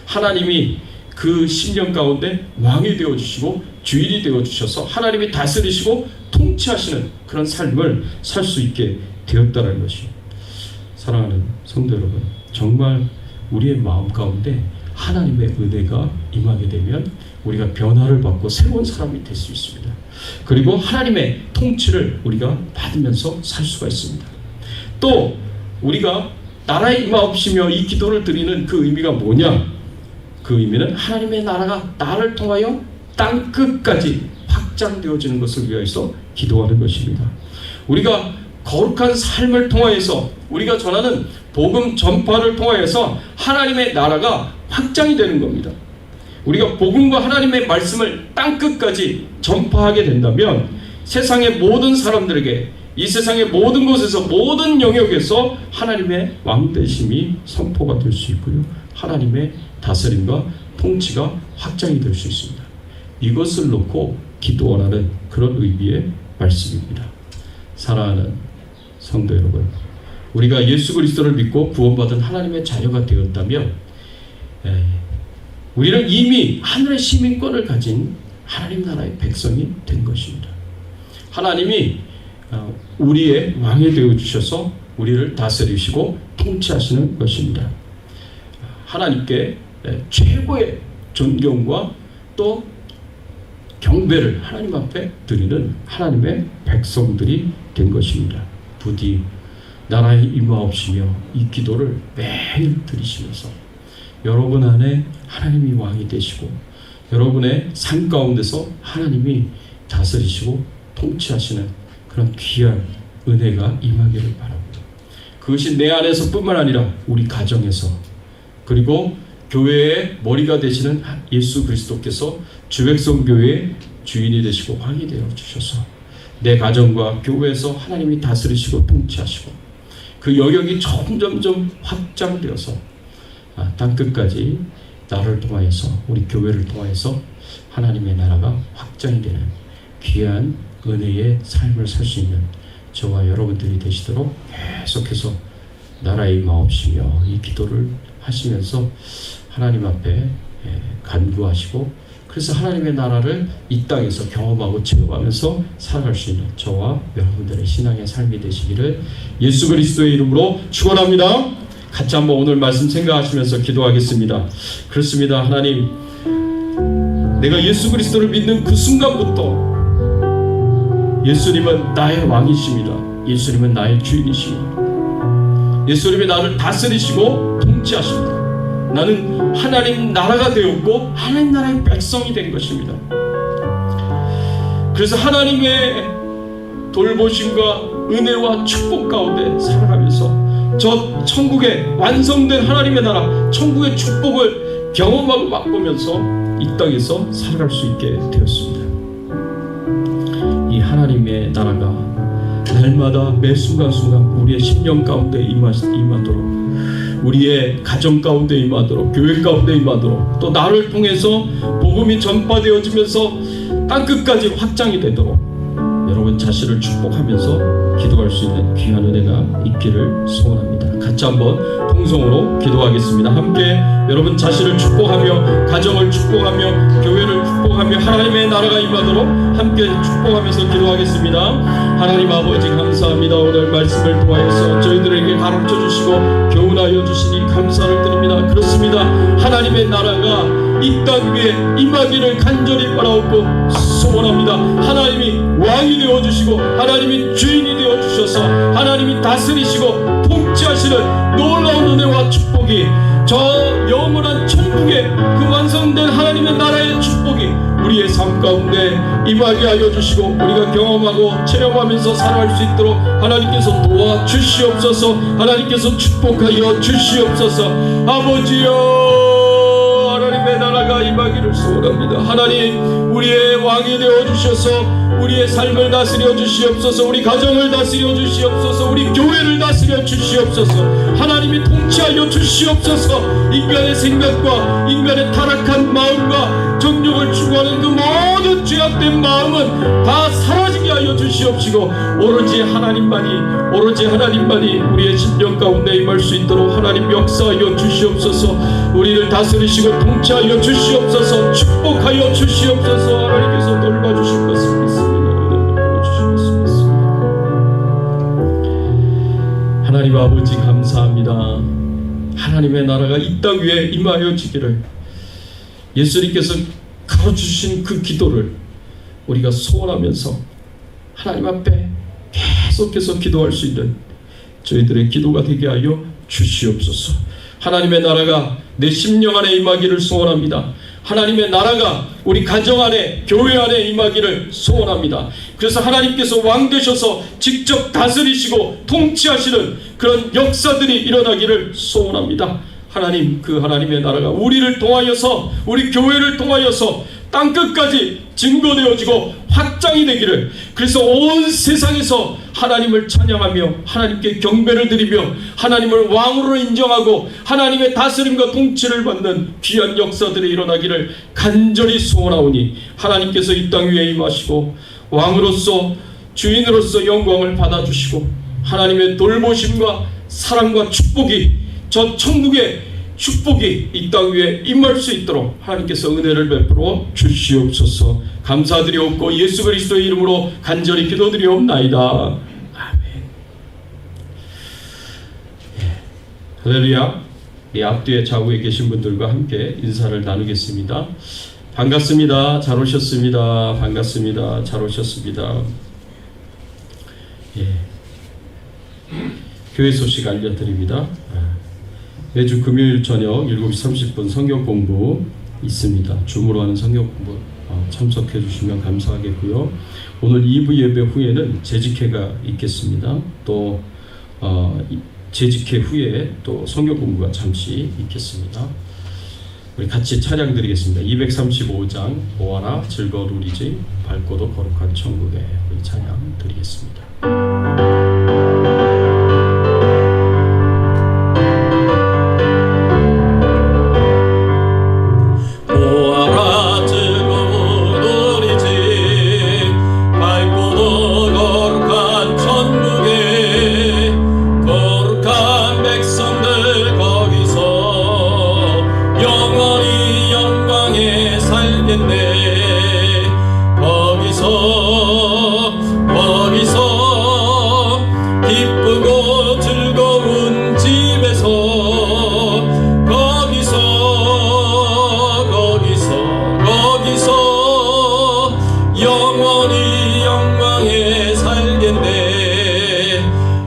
하나님이 그 심령 가운데 왕이 되어주시고 주인이 되어주셔서 하나님이 다스리시고 통치하시는 그런 삶을 살 수 있게 되었다는 것이, 사랑하는 성도 여러분, 정말 우리의 마음 가운데 하나님의 은혜가 임하게 되면 우리가 변화를 받고 새로운 사람이 될 수 있습니다. 그리고 하나님의 통치를 우리가 받으면서 살 수가 있습니다. 또 우리가 나라의 임하옵시며 이 기도를 드리는 그 의미가 뭐냐? 그 의미는 하나님의 나라가 나를 통하여 땅 끝까지 확장되어지는 것을 위해서 기도하는 것입니다. 우리가 거룩한 삶을 통하여서 우리가 전하는 복음 전파를 통하여서 하나님의 나라가 확장이 되는 겁니다. 우리가 복음과 하나님의 말씀을 땅 끝까지 전파하게 된다면 세상의 모든 사람들에게, 이 세상의 모든 곳에서 모든 영역에서 하나님의 왕되심이 선포가 될 수 있고요, 하나님의 다스림과 통치가 확장이 될 수 있습니다. 이것을 놓고 기도하라는 그런 의미의 말씀입니다. 사랑하는 성도 여러분, 우리가 예수 그리스도를 믿고 구원받은 하나님의 자녀가 되었다면 우리는 이미 하늘의 시민권을 가진 하나님 나라의 백성이 된 것입니다. 하나님이 우리의 왕이 되어주셔서 우리를 다스리시고 통치하시는 것입니다. 하나님께 최고의 존경과 또 경배를 하나님 앞에 드리는 하나님의 백성들이 된 것입니다. 부디 나라의 임하옵시며 이 기도를 매일 드리시면서 여러분 안에 하나님이 왕이 되시고 여러분의 삶 가운데서 하나님이 다스리시고 통치하시는 그런 귀한 은혜가 임하기를 바랍니다. 그것이 내 안에서 뿐만 아니라 우리 가정에서, 그리고 교회의 머리가 되시는 예수 그리스도께서 주백성교회의 주인이 되시고 왕이 되어 주셔서 내 가정과 교회에서 하나님이 다스리시고 통치하시고 그 영역이 점점점 확장되어서 땅끝까지 나를 통하여서 우리 교회를 통하여서 하나님의 나라가 확장이 되는 귀한 은혜의 삶을 살 수 있는 저와 여러분들이 되시도록 계속해서 나라의 마옵시며 이 기도를 하시면서 하나님 앞에 간구하시고 그래서 하나님의 나라를 이 땅에서 경험하고 체험하면서 살아갈 수 있는 저와 여러분들의 신앙의 삶이 되시기를 예수 그리스도의 이름으로 축원합니다. 같이 한번 오늘 말씀 생각하시면서 기도하겠습니다. 그렇습니다. 하나님, 내가 예수 그리스도를 믿는 그 순간부터 예수님은 나의 왕이십니다. 예수님은 나의 주인이십니다. 예수님이 나를 다스리시고 통치하십니다. 나는 하나님 나라가 되었고 하나님 나라의 백성이 된 것입니다. 그래서 하나님의 돌보심과 은혜와 축복 가운데 살아가면서 저 천국의 완성된 하나님의 나라, 천국의 축복을 경험하고 맛보면서 이 땅에서 살아갈 수 있게 되었습니다. 이 하나님의 나라가 날마다 매 순간순간 우리의 심령 가운데 임하도록, 우리의 가정 가운데 임하도록, 교회 가운데 임하도록, 또 나를 통해서 복음이 전파되어지면서 땅끝까지 확장이 되도록 여러분 자신을 축복하면서 기도할 수 있는 귀한 은혜가 있기를 소원합니다. 같이 한번 통성으로 기도하겠습니다. 함께 여러분 자신을 축복하며 가정을 축복하며 교회를 축복하며 하나님의 나라가 임하도록 함께 축복하면서 기도하겠습니다. 하나님 아버지 감사합니다. 오늘 말씀을 통하여서 저희들에게 가르쳐 주시고 교훈하여 주시니 감사를 드립니다. 그렇습니다. 하나님의 나라가 이 땅 위에 임하기를 간절히 바라옵고 소원합니다. 하나님이 왕이 되어주시고 하나님이 주인이 되어주셔서 하나님이 다스리시고 통치하시는 놀라운 은혜와 축복이 저 영원한 천국의 그 완성된 하나님의 나라의 축복이 우리의 삶 가운데 임하게 하여 주시고 우리가 경험하고 체험하면서 살아갈 수 있도록 하나님께서 도와주시옵소서. 하나님께서 축복하여 주시옵소서. 아버지여, 하나님의 나라가 임하기를 소원합니다. 하나님, 우리의 왕이 되어주셔서 우리의 삶을 다스려 주시옵소서. 우리 가정을 다스려 주시옵소서. 우리 교회를 다스려 주시옵소서. 하나님이 통치하여 주시옵소서. 인간의 생각과 인간의 타락한 마음과 정욕을 추구하는 그 모든 죄악된 마음은 다 사라지게 하여 주시옵시고 오로지 하나님만이 우리의 심령 가운데 임할 수 있도록 하나님 역사하여 주시옵소서. 우리를 다스리시고 통치하여 주시옵소서. 축복하여 주시옵소서. 하나님께서 돌봐주실 것을 믿습니다. 하나님 아버지 감사합니다. 하나님의 나라가 이 땅 위에 임하여지기를 예수님께서 가르쳐주신 그 기도를 우리가 소원하면서 하나님 앞에 계속해서 기도할 수 있는 저희들의 기도가 되게 하여 주시옵소서. 하나님의 나라가 내 심령 안에 임하기를 소원합니다. 하나님의 나라가 우리 가정 안에 교회 안에 임하기를 소원합니다. 그래서 하나님께서 왕 되셔서 직접 다스리시고 통치하시는 그런 역사들이 일어나기를 소원합니다. 하나님, 그 하나님의 나라가 우리를 통하여서 우리 교회를 통하여서 땅끝까지 증거되어지고 확장이 되기를, 그래서 온 세상에서 하나님을 찬양하며 하나님께 경배를 드리며 하나님을 왕으로 인정하고 하나님의 다스림과 통치를 받는 귀한 역사들이 일어나기를 간절히 소원하오니 하나님께서 이 땅 위에 임하시고 왕으로서 주인으로서 영광을 받아주시고 하나님의 돌보심과 사랑과 축복이 저 천국의 축복이 이 땅 위에 임할 수 있도록 하나님께서 은혜를 베풀어 주시옵소서. 감사드리옵고 예수 그리스도의 이름으로 간절히 기도드리옵나이다. 아멘. 할렐루야. 이 앞뒤에 좌우에 계신 분들과 함께 인사를 나누겠습니다. 반갑습니다. 잘 오셨습니다. 반갑습니다. 잘 오셨습니다. 교회 소식 알려드립니다. 매주 금요일 저녁 7시 30분 성경 공부 있습니다. 줌으로 하는 성경 공부 참석해 주시면 감사하겠고요. 오늘 2부 예배 후에는 재직회가 있겠습니다. 또 재직회 후에 또 성경 공부가 잠시 있겠습니다. 우리 같이 찬양 드리겠습니다. 235장 보아라 즐거우리지 밝고도 거룩한 천국에 우리 찬양 드리겠습니다.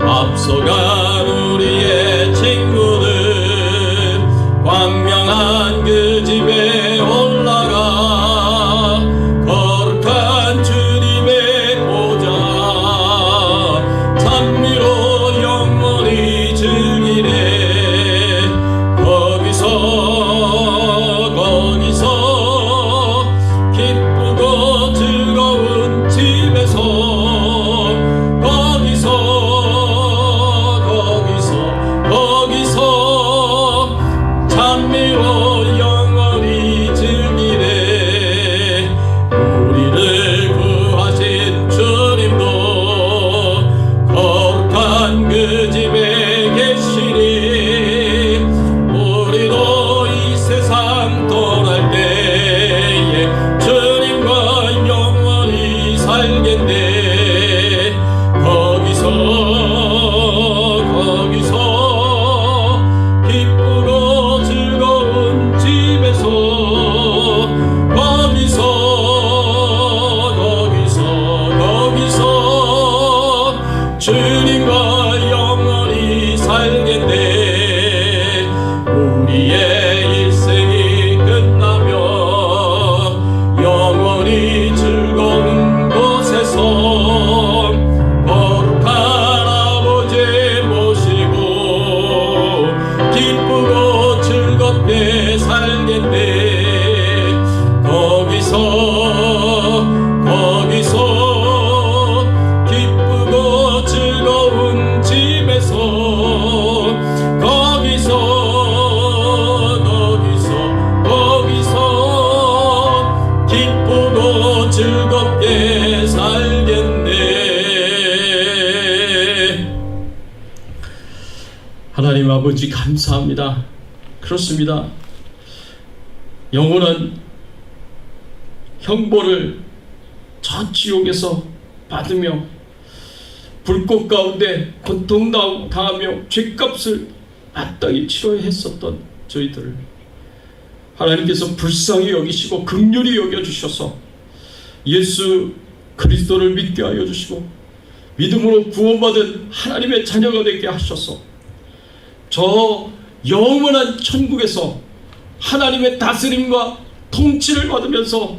앞서간 우리의 친구들 광명한 그 집에 올라가 거룩한 주님의 보좌 찬미로 영원히 즐기네. 거기서 기쁘고 즐거운 집에서 찬미로 영원히 즐기네. 우리를 구하신 주님도 거룩한 그 집에 계시니 우리도 이 세상 떠날 때에 주님과 영원히 살겠네. 거기서 기쁘고 즐거운 집에서 거기서 주님과 영원히 살겠네. 우리의 일생이 끝나면 영원히 즐거운 곳에서 거룩한 아버지 모시고 기쁘고 즐겁게 살겠네. 거기서 기쁘고 즐거운 집에서 거기서 기쁘고 즐겁게 살겠네. 하나님 아버지 감사합니다. 그렇습니다. 영혼은 형벌을 저 지옥에서 받으며 불꽃 가운데 고통당하며 죄값을 마땅히 치러야 했었던 저희들을 하나님께서 불쌍히 여기시고 긍휼히 여겨주셔서 예수 그리스도를 믿게 하여 주시고 믿음으로 구원받은 하나님의 자녀가 되게 하셔서 저 영원한 천국에서 하나님의 다스림과 통치를 받으면서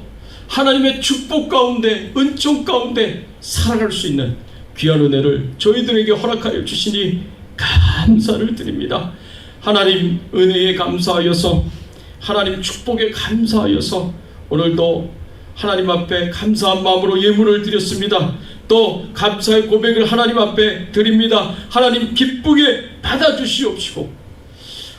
하나님의 축복 가운데 은총 가운데 살아갈 수 있는 귀한 은혜를 저희들에게 허락하여 주시니 감사를 드립니다. 하나님 은혜에 감사하여서 하나님 축복에 감사하여서 오늘도 하나님 앞에 감사한 마음으로 예물을 드렸습니다. 또 감사의 고백을 하나님 앞에 드립니다. 하나님 기쁘게 받아주시옵시고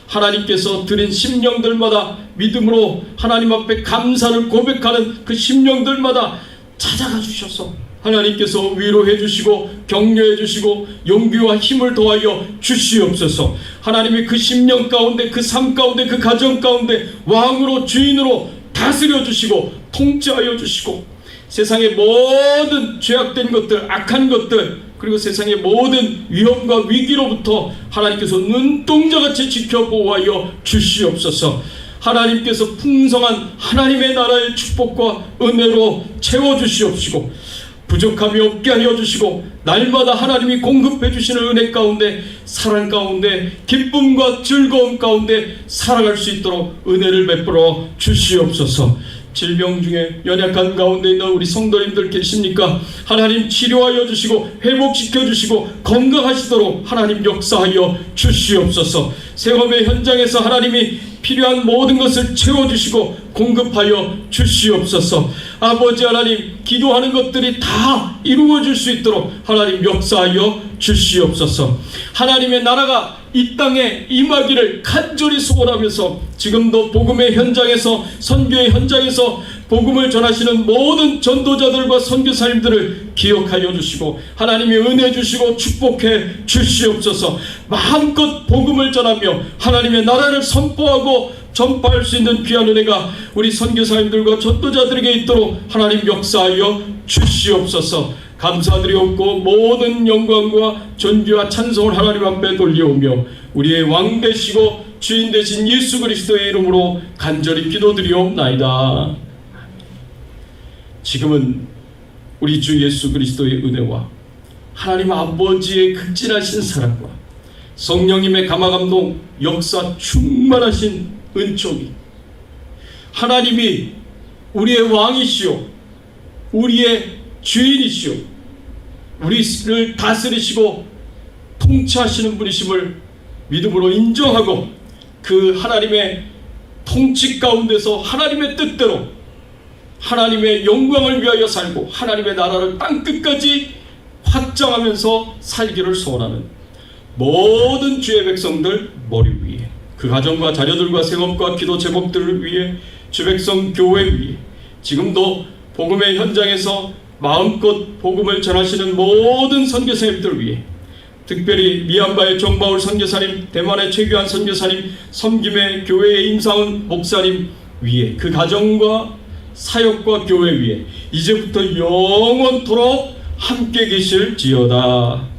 하나님께서 드린 심령들마다 믿음으로 하나님 앞에 감사를 고백하는 그 심령들마다 찾아가 주셔서 하나님께서 위로해 주시고 격려해 주시고 용기와 힘을 더하여 주시옵소서. 하나님의 그 심령 가운데 그 삶 가운데 그 가정 가운데 왕으로 주인으로 다스려 주시고 통치하여 주시고 세상의 모든 죄악된 것들 악한 것들 그리고 세상의 모든 위험과 위기로부터 하나님께서 눈동자같이 지켜보호하여 주시옵소서. 하나님께서 풍성한 하나님의 나라의 축복과 은혜로 채워주시옵시고 부족함이 없게 하여 주시고 날마다 하나님이 공급해 주시는 은혜 가운데 사랑 가운데 기쁨과 즐거움 가운데 살아갈 수 있도록 은혜를 베풀어 주시옵소서. 질병 중에 연약한 가운데 있는 우리 성도님들 계십니까? 하나님 치료하여 주시고 회복시켜 주시고 건강하시도록 하나님 역사하여 주시옵소서. 생업의 현장에서 하나님이 필요한 모든 것을 채워주시고 공급하여 주시옵소서. 아버지 하나님, 기도하는 것들이 다 이루어질 수 있도록 하나님 역사하여 주시옵소서. 하나님의 나라가 이 땅에 임하기를 간절히 소원하면서 지금도 복음의 현장에서, 선교의 현장에서 복음을 전하시는 모든 전도자들과 선교사님들을 기억하여 주시고 하나님의 은혜 주시고 축복해 주시옵소서. 마음껏 복음을 전하며 하나님의 나라를 선포하고 전파할 수 있는 귀한 은혜가 우리 선교사님들과 전도자들에게 있도록 하나님 역사하여 주시옵소서. 감사드리옵고 모든 영광과 존귀와 찬송을 하나님 앞에 돌려오며 우리의 왕 되시고 주인 되신 예수 그리스도의 이름으로 간절히 기도드리옵나이다. 지금은 우리 주 예수 그리스도의 은혜와 하나님 아버지의 극진하신 사랑과 성령님의 감화감동 역사 충만하신 은총이, 하나님이 우리의 왕이시오 우리의 주인이시오 우리를 다스리시고 통치하시는 분이심을 믿음으로 인정하고 그 하나님의 통치 가운데서 하나님의 뜻대로 하나님의 영광을 위하여 살고 하나님의 나라를 땅끝까지 확장하면서 살기를 소원하는 모든 주의 백성들 머리 위에, 그 가정과 자녀들과 생업과 기도 제목들을 위해, 주 백성 교회 위에, 지금도 복음의 현장에서 마음껏 복음을 전하시는 모든 선교사님들 위해, 특별히 미얀마의 정바울 선교사님, 대만의 최규환 선교사님, 섬김의 교회의 임상훈 목사님 위에, 그 가정과 사역과 교회 위에 이제부터 영원토록 함께 계실지어다.